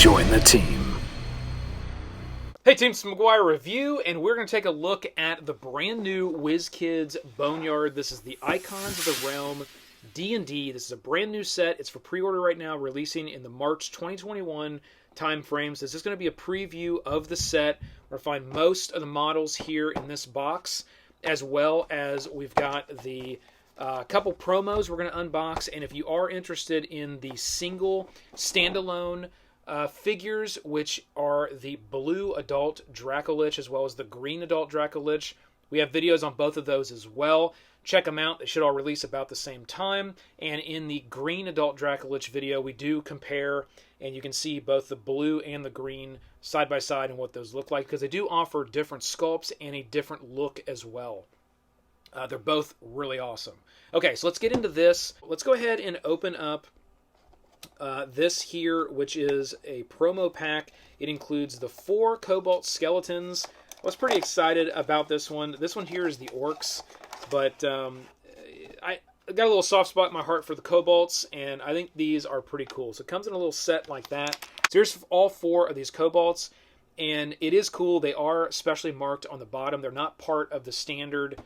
Join the team. Hey team, it's McGuire Review, and we're going to take a look at the brand new Wizkids Boneyard. This is the Icons of the Realm D&D. This is a brand new set. It's for pre-order right now, releasing in the March 2021 time frame. So this is going to be a preview of the set. We're going to find most of the models here in this box, as well as we've got the couple promos we're going to unbox. And if you are interested in the single standalone figures, which are the blue adult Dracolich as well as the green adult Dracolich, we have videos on both of those as well. Check them out. They should all release about the same time. And in the green adult Dracolich video, we do compare, and you can see both the blue and the green side by side and what those look like, because they do offer different sculpts and a different look as well. They're both really awesome. Okay, so let's get into this. Let's go ahead and open up this here, which is a promo pack. It includes the 4 Cobalt skeletons. I was pretty excited about this one. This one here is the Orcs, but I got a little soft spot in my heart for the Cobalts, and I think these are pretty cool. So it comes in a little set like that. So here's all 4 of these Cobalts, and it is cool. They are specially marked on the bottom. They're not part of the standard,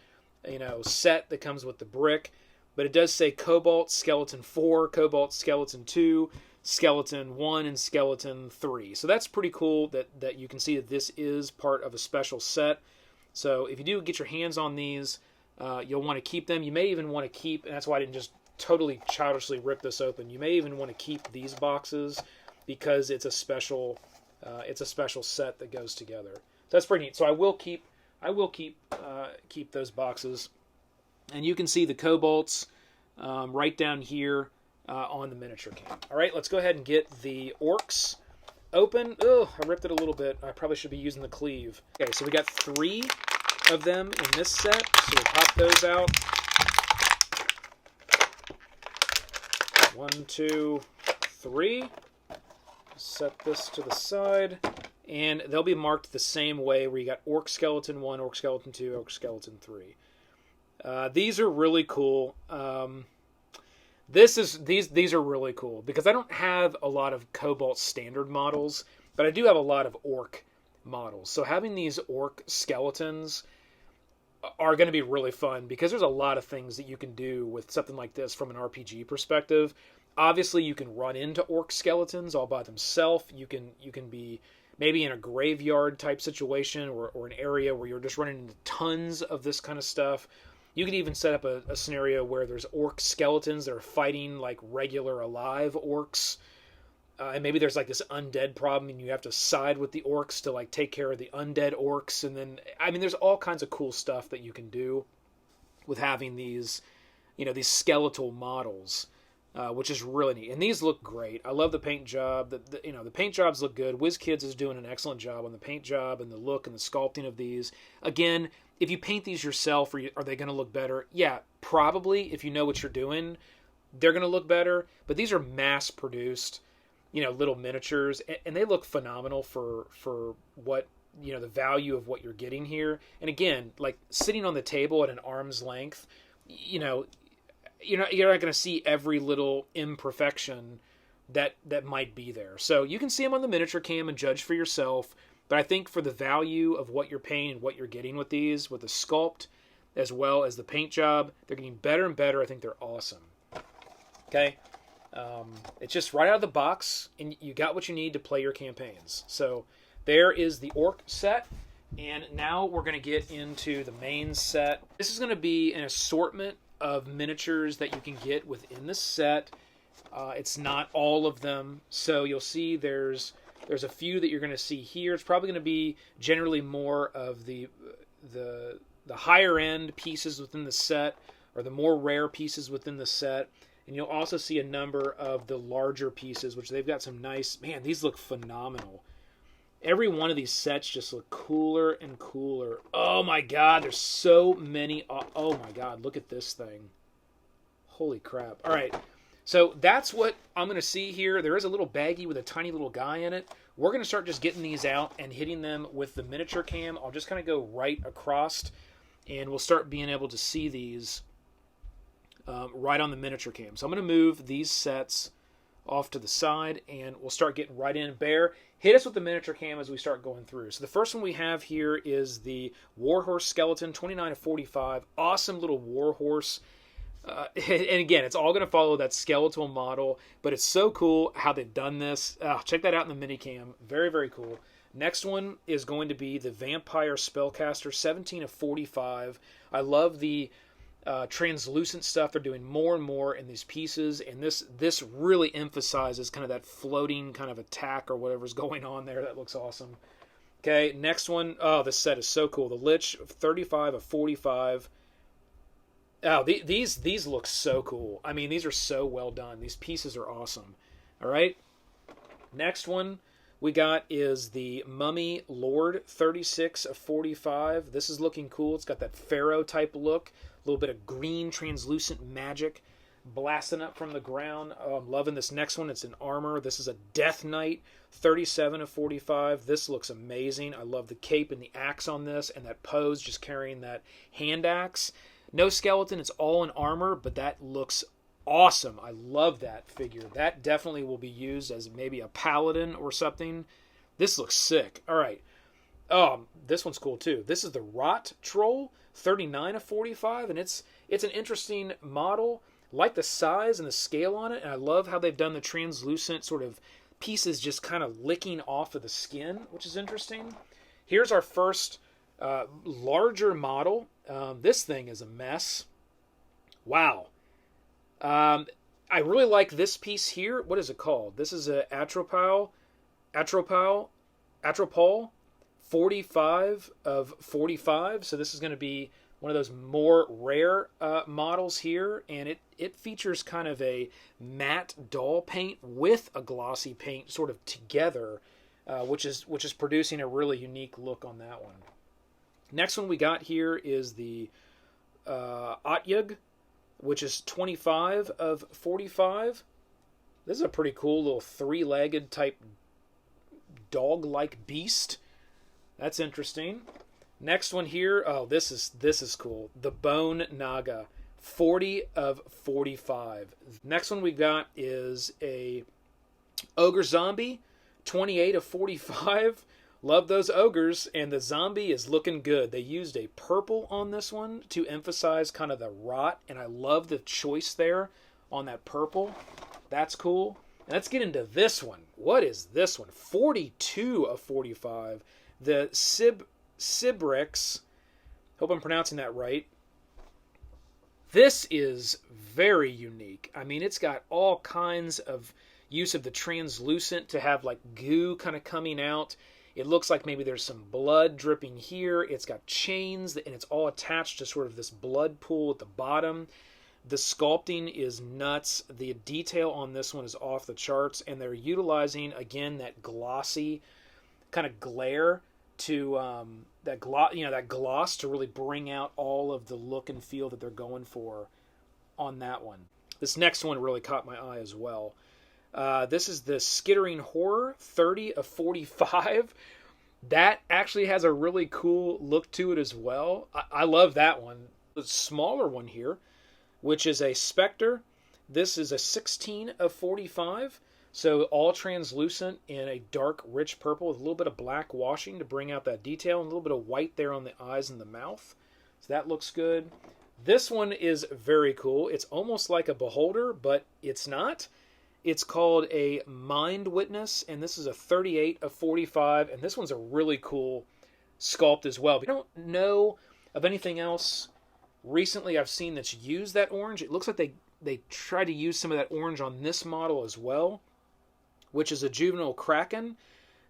set that comes with the brick. But it does say Cobalt Skeleton 4, Cobalt Skeleton 2, Skeleton 1, and Skeleton 3. So that's pretty cool that you can see that this is part of a special set. So if you do get your hands on these, you'll want to keep them. You may even want to keep, and that's why I didn't just totally childishly rip this open, you may even want to keep these boxes because it's a special set that goes together. So that's pretty neat. So I will keep those boxes. And you can see the Cobalts right down here on the miniature cam. All right, let's go ahead and get the Orcs open. Oh, I ripped it a little bit. I probably should be using the cleave. Okay, so we got 3 of them in this set. So we'll pop those out. 1, 2, 3. Set this to the side. And they'll be marked the same way, where you got Orc Skeleton 1, Orc Skeleton 2, Orc Skeleton 3. These are really cool. These are really cool because I don't have a lot of Cobalt standard models, but I do have a lot of Orc models. So having these Orc skeletons are going to be really fun because there's a lot of things that you can do with something like this from an RPG perspective. Obviously, you can run into Orc skeletons all by themselves. You can be maybe in a graveyard type situation or an area where you're just running into tons of this kind of stuff. You could even set up a scenario where there's Orc skeletons that are fighting like regular alive Orcs. And maybe there's like this undead problem and you have to side with the Orcs to like take care of the undead Orcs. And then, there's all kinds of cool stuff that you can do with having these, these skeletal models, which is really neat. And these look great. I love the paint job. The paint jobs look good. Wizkids is doing an excellent job on the paint job and the look and the sculpting of these. Again, if you paint these yourself, are they going to look better? Yeah, probably. If you know what you're doing, they're going to look better. But these are mass-produced, little miniatures, and they look phenomenal for what, the value of what you're getting here. And again, like sitting on the table at an arm's length, you're not going to see every little imperfection that might be there. So you can see them on the miniature cam and judge for yourself. But I think for the value of what you're paying and what you're getting with these, with the sculpt as well as the paint job, they're getting better and better. I think they're awesome. Okay? It's just right out of the box, and you got what you need to play your campaigns. So there is the Orc set, and now we're going to get into the main set. This is going to be an assortment of miniatures that you can get within the set. It's not all of them, so you'll see there's a few that you're going to see here. It's probably going to be generally more of the higher end pieces within the set, or the more rare pieces within the set. And you'll also see a number of the larger pieces, which they've got some nice, man, these look phenomenal. Every one of these sets just look cooler and cooler. Oh my God, there's so many. Oh my God, look at this thing. Holy crap. All right. So that's what I'm going to see here. There is a little baggie with a tiny little guy in it. We're going to start just getting these out and hitting them with the miniature cam. I'll just kind of go right across, and we'll start being able to see these right on the miniature cam. So I'm going to move these sets off to the side, and we'll start getting right in. Bear, hit us with the miniature cam as we start going through. So the first one we have here is the Warhorse Skeleton, 29 of 45. Awesome little Warhorse. And again, it's all going to follow that skeletal model, but it's so cool how they've done this. Check that out in the minicam. Very, very cool. Next one is going to be the Vampire Spellcaster, 17 of 45. I love the translucent stuff. They're doing more and more in these pieces, and this really emphasizes kind of that floating kind of attack or whatever's going on there. That looks awesome. Okay, next one. Oh, this set is so cool. The Lich, 35 of 45. Oh, these look so cool. I mean, these are so well done. These pieces are awesome. All right. Next one we got is the Mummy Lord, 36 of 45. This is looking cool. It's got that pharaoh type look. A little bit of green translucent magic blasting up from the ground. Oh, I'm loving this next one. It's in armor. This is a Death Knight, 37 of 45. This looks amazing. I love the cape and the axe on this, and that pose just carrying that hand axe. No skeleton, it's all in armor, but that looks awesome. I love that figure. That definitely will be used as maybe a paladin or something. This looks sick. All right. This one's cool too. This is the Rot Troll, 39 of 45, and it's an interesting model. Like the size and the scale on it, and I love how they've done the translucent sort of pieces just kind of licking off of the skin, which is interesting. Here's our first larger model. This thing is a mess. Wow. I really like this piece here. What is it called? This is a Atropile, 45 of 45. So this is going to be one of those more rare models here, and it features kind of a matte dull paint with a glossy paint sort of together, which is producing a really unique look on that one. Next one we got here is the Otyug, which is 25 of 45. This is a pretty cool little three-legged type dog-like beast. That's interesting. Next one here, oh, this is cool. The Bone Naga, 40 of 45. Next one we got is a Ogre Zombie, 28 of 45. Love those ogres, and the zombie is looking good. They used a purple on this one to emphasize kind of the rot, and I love the choice there on that purple. That's cool. And let's get into this one. What is this one? 42 of 45. The Cibrix. Hope I'm pronouncing that right. This is very unique. I mean, it's got all kinds of use of the translucent to have like goo kind of coming out. It looks like maybe there's some blood dripping here. It's got chains, and it's all attached to sort of this blood pool at the bottom. The sculpting is nuts. The detail on this one is off the charts, and they're utilizing, again, that glossy kind of glare to that gloss to really bring out all of the look and feel that they're going for on that one. This next one really caught my eye as well. This is the Skittering Horror, 30 of 45. That actually has a really cool look to it as well. I love that one. The smaller one here, which is a Specter. This is a 16 of 45. So all translucent in a dark, rich purple with a little bit of black washing to bring out that detail, and a little bit of white there on the eyes and the mouth. So that looks good. This one is very cool. It's almost like a beholder, but it's not. It's called a Mind Witness, and this is a 38 of 45, and this one's a really cool sculpt as well. But I don't know of anything else recently I've seen that's used that orange. It looks like they tried to use some of that orange on this model as well, which is a Juvenile Kraken.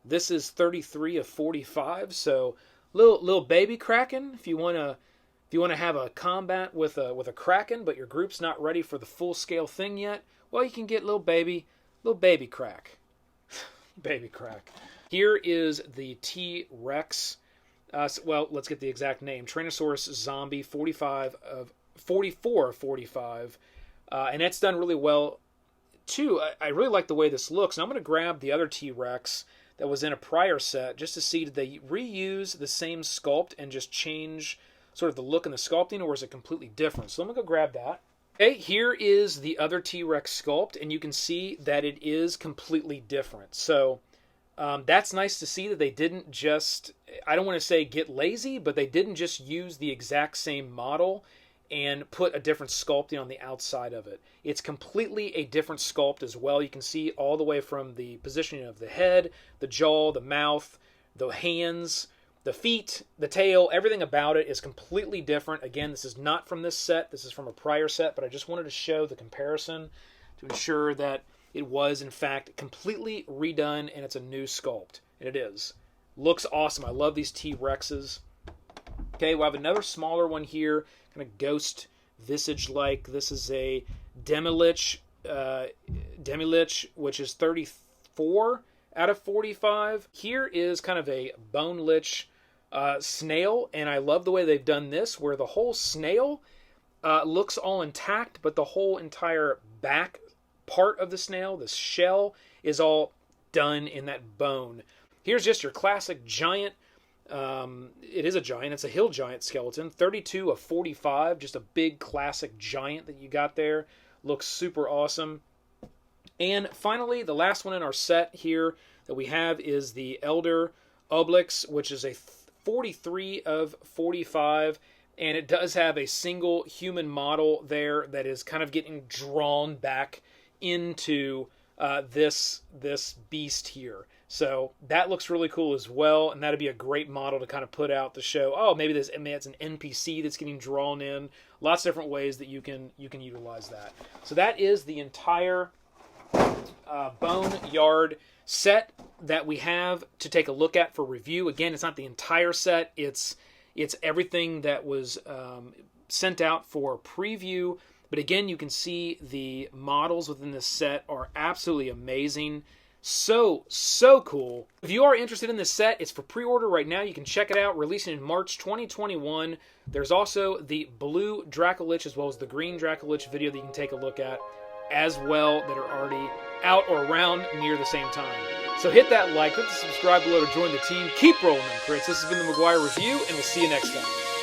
This is 33 of 45, so little baby Kraken. If you want to have a combat with a Kraken, but your group's not ready for the full scale thing yet, well, you can get little baby Krak. Baby Krak. Here is the T-Rex. Well, let's get the exact name. Tyrannosaurus Zombie, 44 of 45. And that's done really well, too. I really like the way this looks. And I'm going to grab the other T-Rex that was in a prior set just to see, did they reuse the same sculpt and just change sort of the look and the sculpting, or is it completely different? So I'm going to go grab that. Okay, here is the other T-Rex sculpt, and you can see that it is completely different. So that's nice to see that they didn't just, I don't want to say get lazy, but they didn't just use the exact same model and put a different sculpting on the outside of it. It's completely a different sculpt as well. You can see all the way from the positioning of the head, the jaw, the mouth, the hands, the feet, the tail, everything about it is completely different. Again, this is not from this set. This is from a prior set, but I just wanted to show the comparison to ensure that it was, in fact, completely redone and it's a new sculpt. And it is. Looks awesome. I love these T-Rexes. Okay, we'll have another smaller one here, kind of ghost visage-like. This is a Demilich, which is 34 out of 45. Here is kind of a Bonelich snail, and I love the way they've done this, where the whole snail looks all intact, but the whole entire back part of the snail, the shell, is all done in that bone. Here's just your classic giant. It is a giant. It's a hill giant skeleton. 32 of 45. Just a big classic giant that you got there. Looks super awesome. And finally, the last one in our set here that we have is the Elder Obliques, which is a 43 of 45. And it does have a single human model there that is kind of getting drawn back into this beast here. So that looks really cool as well, and that'd be a great model to kind of put out to show, oh, maybe it's an NPC that's getting drawn in. Lots of different ways that you can utilize that. So that is the entire Boneyard set that we have to take a look at for review. Again, it's not the entire set. It's everything that was sent out for preview. But again, you can see the models within this set are absolutely amazing. So cool. If you are interested in this set, it's for pre-order right now. You can check it out, releasing in March 2021. There's also the blue Dracolich as well as the green Dracolich video that you can take a look at as well that are already out or around near the same time. So hit that like, hit the subscribe below to join the team. Keep rolling them crits. This has been the McGuire Review, and we'll see you next time.